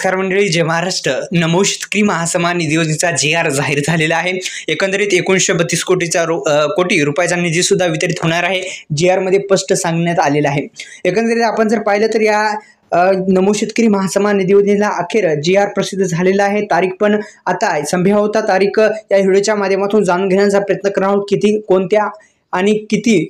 नमस्कार मंडळी, जय महाराष्ट्र. नमो शेतकरी महासन्मान निधी योजनेचा JR जाहीर झालेला आहे. एकंदरीत 1932 कोटी रुपयाचा निधी सुद्धा वितरित होणार आहे. JR मध्ये स्पष्ट सांगण्यात आलेलं आहे. एकंदरीत आपण जर पाहिलं तर या नमो शेतकरी महासन्मान निधी योजनेला अखेर JR प्रसिद्ध झालेला आहे. तारीख पण आता संभाव्यता तारीख या व्हिडिओच्या माध्यमातून जाणून घेण्याचा प्रयत्न करणार आहोत. किती, कोणत्या आणि किती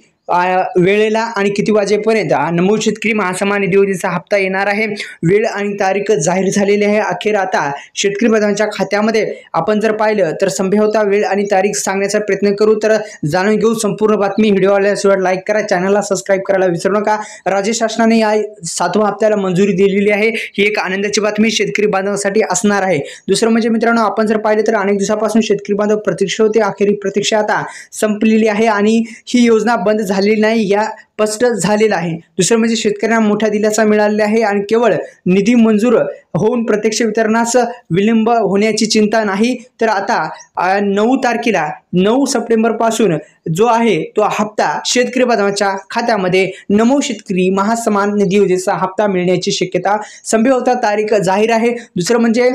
वेळेला आणि किती वाजेपर्यंत नमो शेतकरी महासन्मान निधी योजनेचा हप्ता येणार आहे. वेळ आणि तारीख जाहीर झालेली आहे. अखेर आता शेतकरी बांधवांच्या खात्यामध्ये आपण जर पाहिलं तर संभाव्यता वेळ आणि तारीख सांगण्याचा प्रयत्न करू. तर जाणून घेऊ संपूर्ण बातमी. व्हिडिओ आवडल्यास लाईक करा, चॅनलला सबस्क्राईब करायला विसरू नका. राज्य शासनाने या 7व्या हप्त्याला मंजुरी दिलेली आहे. ही एक आनंदाची बातमी शेतकरी बांधवांसाठी असणार आहे. दुसरं म्हणजे मित्रांनो, आपण जर पाहिलं तर अनेक दिवसापासून शेतकरी बांधव प्रतीक्षा होते. अखेर प्रतीक्षा आता संपलेली आहे आणि ही योजना बंद झालेली नाही, या स्पष्ट झालेला आहे. दुसरं म्हणजे शेतकऱ्यांना मोठा दिलासा मिळालेला आहे आणि केवळ निधी मंजूर होऊन प्रत्यक्ष वितरणास विलंब होण्याची चिंता नाही. तर आता 9 तारखेला 9 सप्टेंबर पासून जो आहे तो हप्ता शेतकरी बांधवांच्या खात्यामध्ये नमो शेतकरी महासन्मान निधी योजनेचा हप्ता मिळण्याची शक्यता, संभाव्यता तारीख जाहीर आहे. दुसरं म्हणजे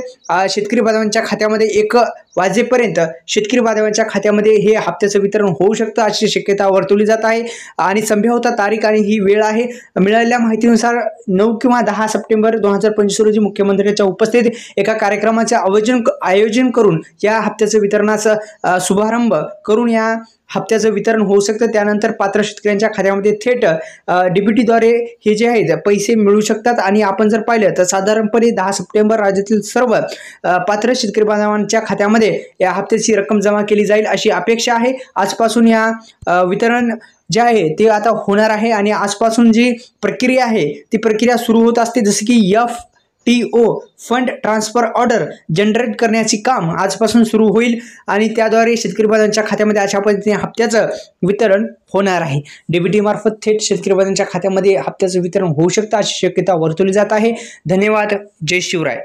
शेतकरी बांधवांच्या खात्यामध्ये 1 वाजेपर्यंत शेतकरी बांधवांच्या खात्यामध्ये हे हप्त्याचं वितरण होऊ शकतं अशी शक्यता वर्तवली जात आहे. आणि संभाव्यता तारीख आणि ही वेळ आहे. मिळालेल्या माहितीनुसार 9 किंवा 10 सप्टेंबर 2025 रोजी मुख्यमंत्र्यांच्या उपस्थितीत एका कार्यक्रमाचे आयोजन करून या हप्त्याचं वितरणास शुभारंभ करून या हप्त्याचं वितरण होऊ शकतं. त्यानंतर पात्र शेतकऱ्यांच्या खात्यामध्ये थेट DBTद्वारे हे जे आहेत पैसे मिळू शकतात. आणि आपण जर पाहिलं तर साधारणपणे 10 सप्टेंबर राज्यातील सर्व पात्र शेतकरी बांधवांच्या खात्यामध्ये या हप्त्याची रक्कम जमा केली जाईल अशी अपेक्षा आहे. आजपासून या वितरण जे आहे ते आता होणार आहे आणि आजपासून जी प्रक्रिया आहे ती प्रक्रिया सुरू होत असते. जसे की FTO fund transfer order generate करण्याचे काम आजपासून सुरू होईल आणि त्याद्वारे शेतकरी बांधवांच्या खात्यामध्ये अशा पद्धतीने हप्त्याचं वितरण होणार आहे. DBT मार्फत थेट शेतकरी बांधवांच्या खात्यामध्ये हप्त्याचं वितरण होऊ शकतं अशी शक्यता वर्तवली जात आहे. धन्यवाद. जय शिवराय.